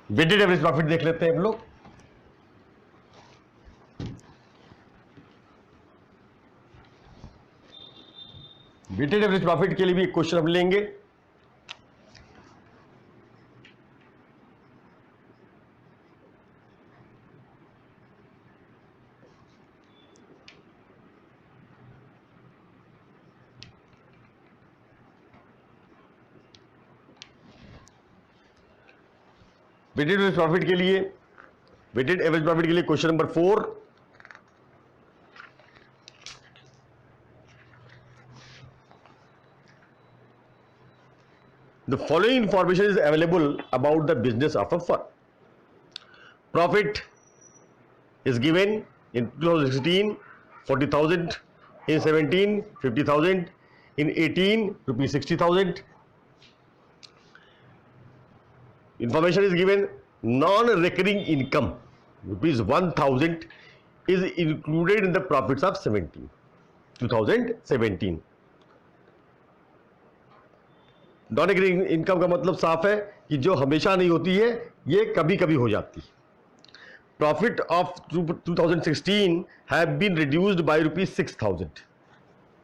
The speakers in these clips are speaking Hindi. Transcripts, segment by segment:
वेटेड एवरेज प्रॉफिट देख लेते हैं हम लोग। वेटेड एवरेज प्रॉफिट के लिए भी एक क्वेश्चन हम लेंगे। वेटेड एवरेज प्रॉफिट के लिए, वेटेड एवरेज प्रॉफिट के लिए question number 4, the following information is available about the business of a firm. Profit is given in 2016 40,000, in 17 50,000, in 18 rupees 60,000. Information is given non-recurring income rupees 1,000 is included in the profits of 2017. Non recurring income का मतलब साफ है कि जो हमेशा नहीं होती है, ये कभी कभी हो जाती है। Profit of 2016 have been reduced by rupees 6,000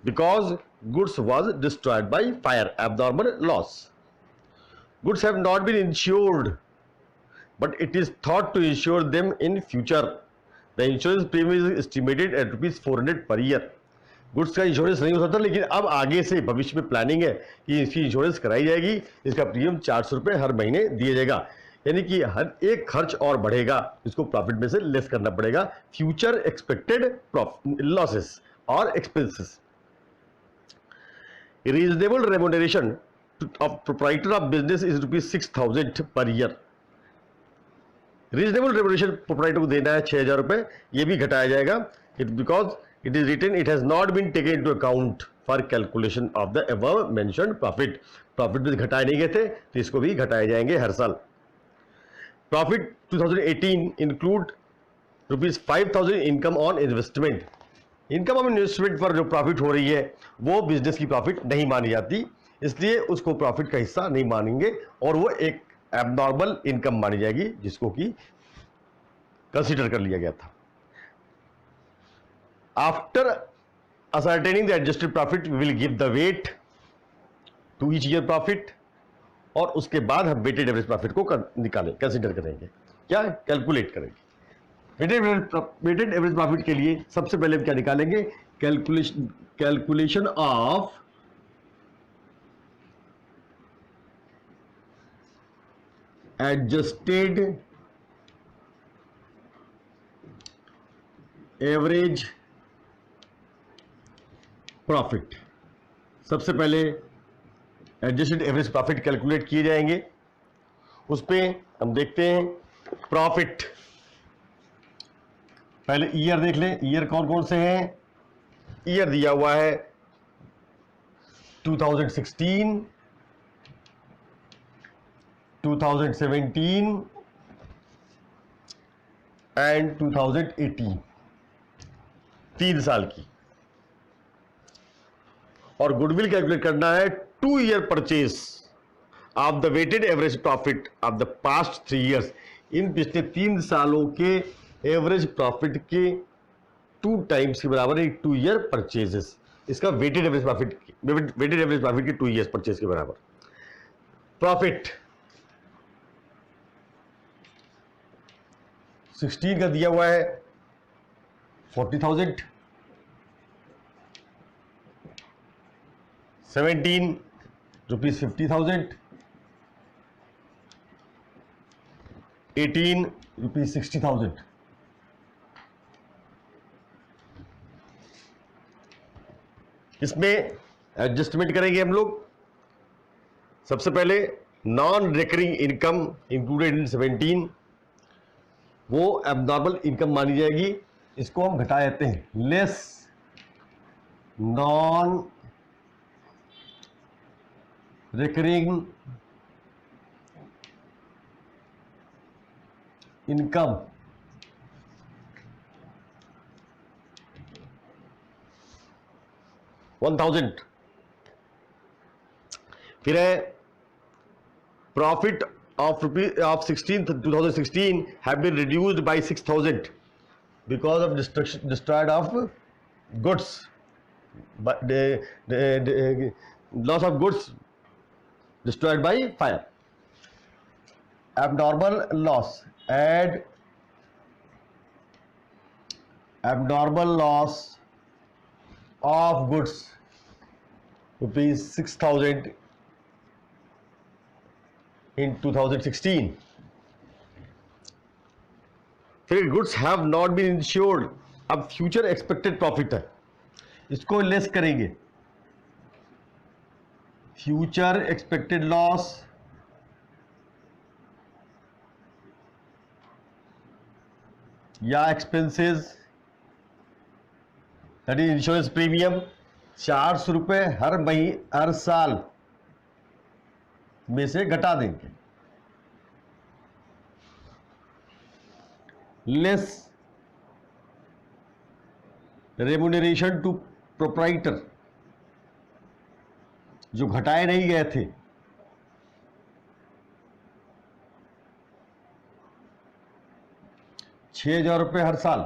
because goods was destroyed by fire, abnormal loss. Goods have not been insured, but it is thought to insure them in future. The insurance premium is estimated at rupees 400 per year. Goods का इंश्योरेंस नहीं हो सकता, लेकिन अब आगे से भविष्य में प्लानिंग है कि इसकी इंश्योरेंस कराई जाएगी, इसका प्रीमियम 400 रुपये हर महीने दिया जाएगा। यानी कि हर एक खर्च और बढ़ेगा, इसको प्रॉफिट में से लेस करना पड़ेगा। फ्यूचर एक्सपेक्टेड लॉसेस और expenses. Reasonable remuneration of proprietor of business is rupees 6,000 per year. Reasonable remuneration proprietor को देना है 6,000 रुपए, ये भी घटाया जाएगा। It because it is written it has not been taken into account for calculation of the above mentioned profit. Profit में घटाए नहीं गए थे, तो इसको भी घटाए जाएंगे हर साल। Profit 2018 include rupees 5,000 income on investment. Income on investment पर जो प्रॉफिट हो रही है वो बिजनेस की प्रॉफिट नहीं मानी जाती, इसलिए उसको प्रॉफिट का हिस्सा नहीं मानेंगे और वो एक एबनॉर्मल इनकम मानी जाएगी, जिसको कि कंसीडर कर लिया गया था। After ascertaining the adjusted profit we will give the weight to each year profit, और उसके बाद हम वेटेड एवरेज प्रॉफिट को निकालें, कंसीडर करेंगे, क्या कैलकुलेट करेंगे। वेटेड एवरेज प्रॉफिट के लिए सबसे पहले हम क्या निकालेंगे, calculation of adjusted average profit. सबसे पहले एडजस्टेड एवरेज प्रॉफिट कैलकुलेट किए जाएंगे। उस पे हम देखते हैं प्रॉफिट, पहले ईयर देख लें, ईयर कौन कौन से हैं। ईयर दिया हुआ है 2016, 2017 एंड 2018, 3 साल की। और गुडविल कैलकुलेट करना है 2 year purchase of the weighted average profit of the past 3 years. इन पिछले 3 सालों के एवरेज प्रॉफिट के 2 टाइम्स के बराबर है 2 ईयर परचेजेस। इसका वेटेड एवरेज प्रॉफिट के 2 ईयर्स परचेज के बराबर। प्रॉफिट 16 का दिया हुआ है 40,000, 17 रुपीज 50,000, 18 रुपीज 60,000। इसमें एडजस्टमेंट करेंगे हम लोग। सबसे पहले non recurring income included in 17, वो एबनॉर्मल इनकम मानी जाएगी, इसको हम घटा देते हैं। Less non recurring income $1,000। फिर है profit of 16th 2016 have been reduced by 6,000 because of destroyed of goods, but the loss of goods destroyed by fire. Abnormal loss, add abnormal loss of goods rupees 6,000 in 2016. फिर goods have not been insured, अब फ्यूचर एक्सपेक्टेड प्रॉफिट है, इसको लेस करेंगे, फ्यूचर एक्सपेक्टेड लॉस या expenses, that is insurance premium, 400 रुपये हर साल में से घटा देंगे, लेस रेम्यूनरेशन टू प्रोप्राइटर, जो घटाए नहीं गए थे, ₹6,000 हर साल,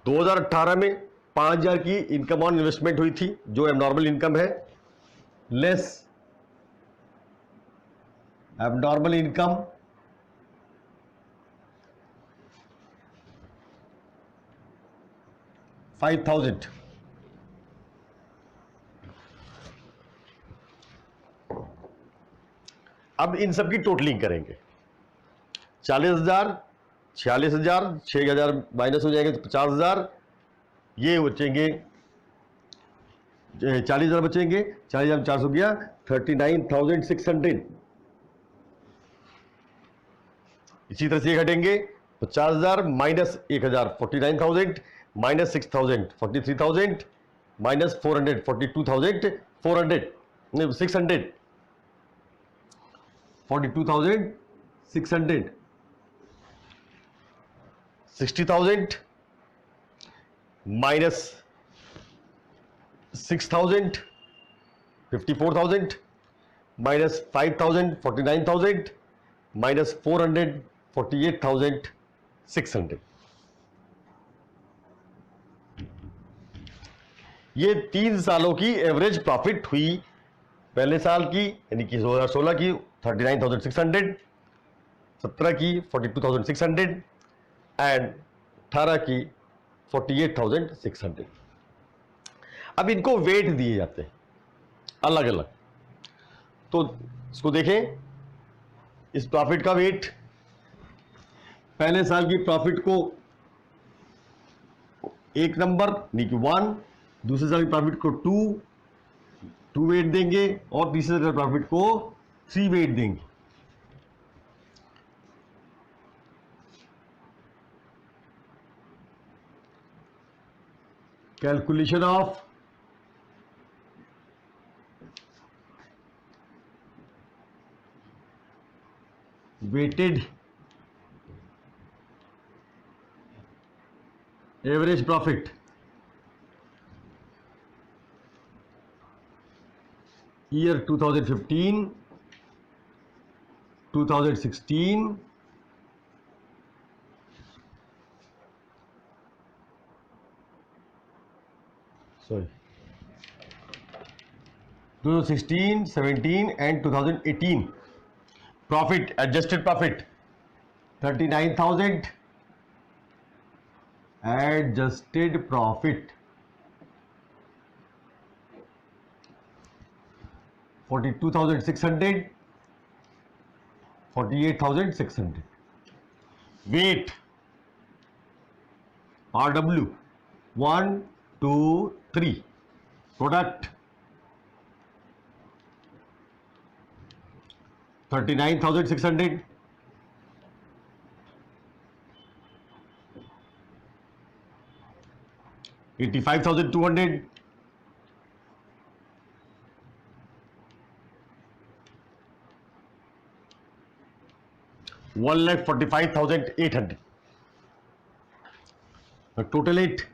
दो 2018 में 5,000 की इनकम ऑन इन्वेस्टमेंट हुई थी, जो एबनॉर्मल इनकम है, लेस एबनॉर्मल इनकम $5,000। अब इन सब की टोटलिंग करेंगे, 40,000, 46,000, 6,000 माइनस हो जाएंगे तो 50,000, ये बचेंगे 40,000 बचेंगे, 40,000 400 गया 39,600। इसी तरह से ये घटेंगे, 50,000 minus 1,000 49,000, minus 6,000 43,000, minus 400 42,400 600 42,600, 60,000 minus 6,000 54,000, minus 5,000 49,000, minus 400 48,600। ये 3 सालों की एवरेज प्रॉफिट हुई। पहले साल की यानी कि 2016 की 39,600, 17 की 42,600 एंड 18 की 48,600। अब इनको वेट दिए जाते हैं अलग अलग, तो इसको देखें, इस प्रॉफिट का वेट, पहले साल की प्रॉफिट को 1 नंबर यानी कि 1, दूसरे साल की प्रॉफिट को 2 वेट देंगे और तीसरे साल की प्रॉफिट को 3 वेट देंगे। Calculation of weighted average profit, year 2015, 2016, sorry 2016, 17 and 2018 profit, adjusted profit 39,000, adjusted profit 42,600, 48,600, weight RW 1 2 3, product 39,600, 85,200, 1,45,800, total it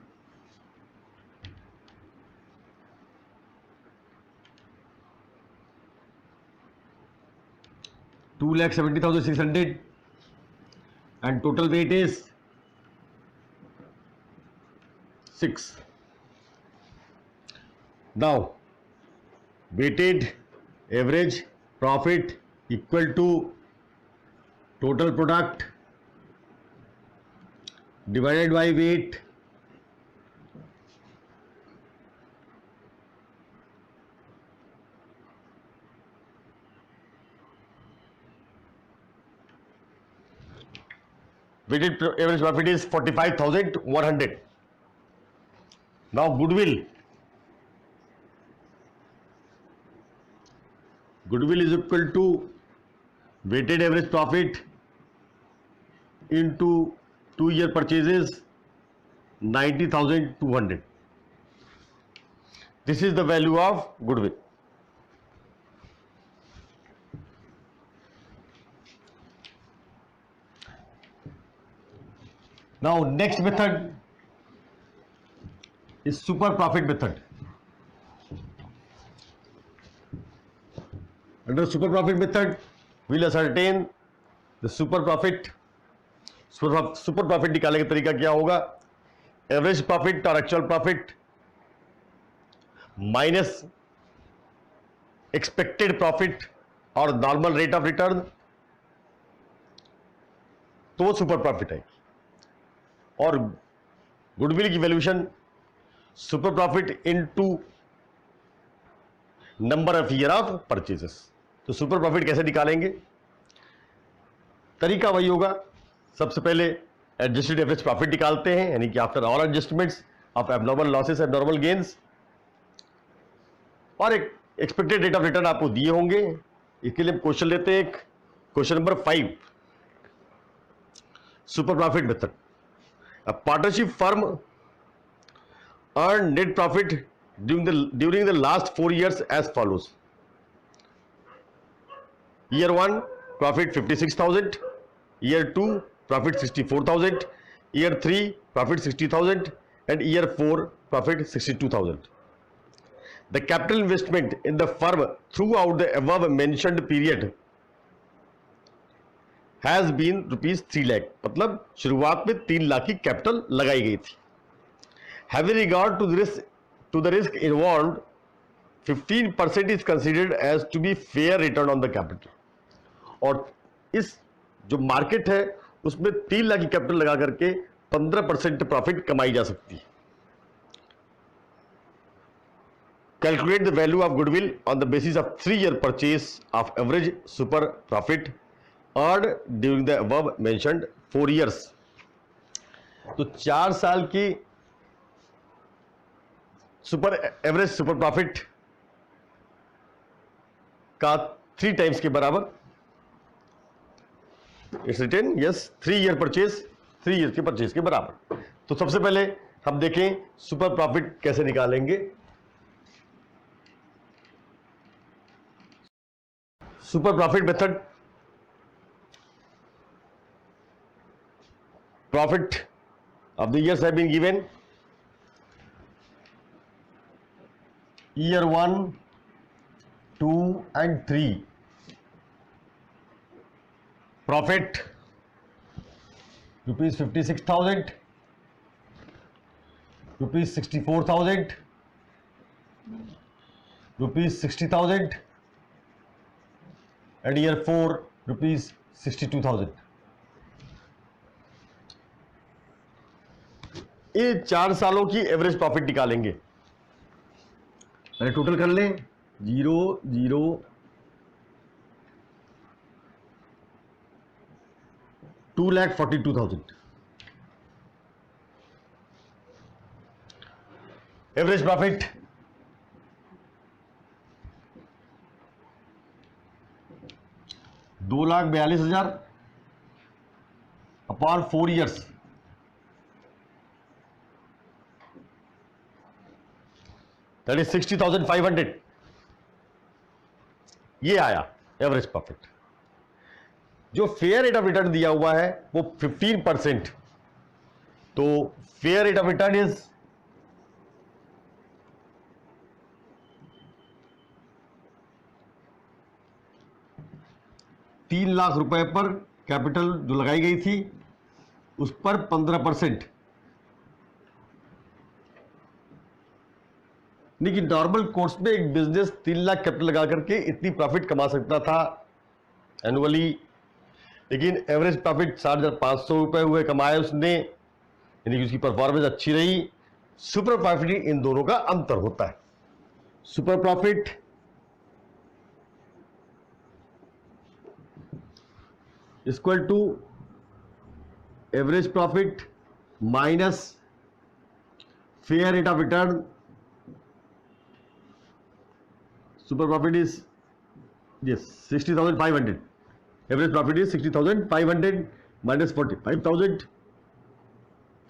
2,70,600 and total weight is 6. Now weighted average profit equal to total product divided by weight weighted average profit is 45,100. Now goodwill is equal to weighted average profit into 2-year purchases 90,200. This is the value of goodwill. Now next method is super profit method. Under super profit method, we'll ascertain the super profit. Super profit निकालने का तरीका क्या होगा? एवरेज प्रॉफिट और actual profit minus expected profit और नॉर्मल रेट ऑफ रिटर्न, तो वो सुपर प्रॉफिट है. और गुडविल की valuation super profit into number of year of purchases. तो सुपर प्रॉफिट कैसे निकालेंगे? तरीका वही होगा. सबसे पहले एडजस्टेड एवरेज प्रॉफिट निकालते हैं, यानी कि after all adjustments of abnormal losses, abnormal gains, और एक एक्सपेक्टेड रेट ऑफ रिटर्न आपको दिए होंगे. इसके लिए क्वेश्चन लेते हैं. Question number 5, super profit method. A partnership firm earn net profit during the last 4 years as follows. Year 1 profit 56,000, Year 2 profit 64,000, Year 3 profit 60,000, and Year 4 profit 62,000. The capital investment in the firm throughout the above mentioned period has been rupees 3 lakh. मतलब शुरुआत में 3 लाख की कैपिटल लगाई गई थी. Having regard to the risk involved, 15% is considered as to be fair return on the capital. और इस जो मार्केट है उसमें 3 लाख की कैपिटल लगा करके 15% प्रॉफिट कमाई जा सकती है. Calculate the value of goodwill on the basis of 3-year purchase of average super profit earn during the above mentioned 4 years. तो 4 साल की एवरेज सुपर प्रॉफिट का 3 times के बराबर. It's written, yes, 3-year purchase, 3 years के परचेज के बराबर. तो सबसे पहले हम देखें सुपर प्रॉफिट कैसे निकालेंगे. Super profit method. Profit of the years have been given. Year 1, 2 and 3 profit rupees 56,000, rupees 64,000, rupees 60,000, and Year 4 rupees 62,000. ये 4 सालों की एवरेज प्रॉफिट निकालेंगे. मैंने टोटल कर लें. 0, 0, 2,42,000 average profit. $2,42,000 upon 4 years. That is 60,500. ये आया एवरेज प्रॉफिट. जो फेयर रेट ऑफ रिटर्न दिया हुआ है वो 15%. तो fair rate of return is 15% 3 lakh रुपए पर कैपिटल जो लगाई गई थी उस पर 15%, लेकिन नॉर्मल कोर्स में एक बिजनेस 3 लाख कैपिटल लगा करके इतनी प्रॉफिट कमा सकता था एनुअली, लेकिन एवरेज प्रॉफिट 7,500 रुपए हुए कमाए उसने, यानी कि उसकी परफॉर्मेंस अच्छी रही। सुपर प्रॉफिट इन दोनों का अंतर होता है। Super profit equal to average profit minus fair rate of return. Super profit is yes 60,500, average profit is 60,500 minus 45,000,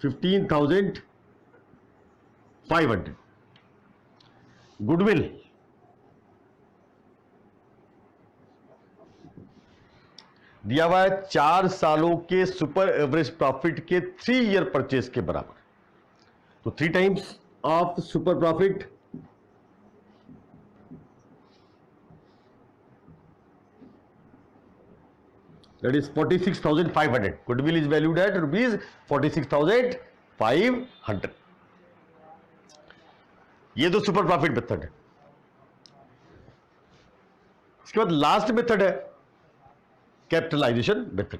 15,500। Goodwill दिया हुआ है 4 सालों के सुपर एवरेज प्रॉफिट के 3 ईयर परचेज के बराबर, तो 3 times of super profit that is 46,500. Goodwill is valued at rupees 46,500। ये तो सुपर प्रॉफिट मेथड है। इसके बाद लास्ट मेथड है कैपिटलाइजेशन मेथड।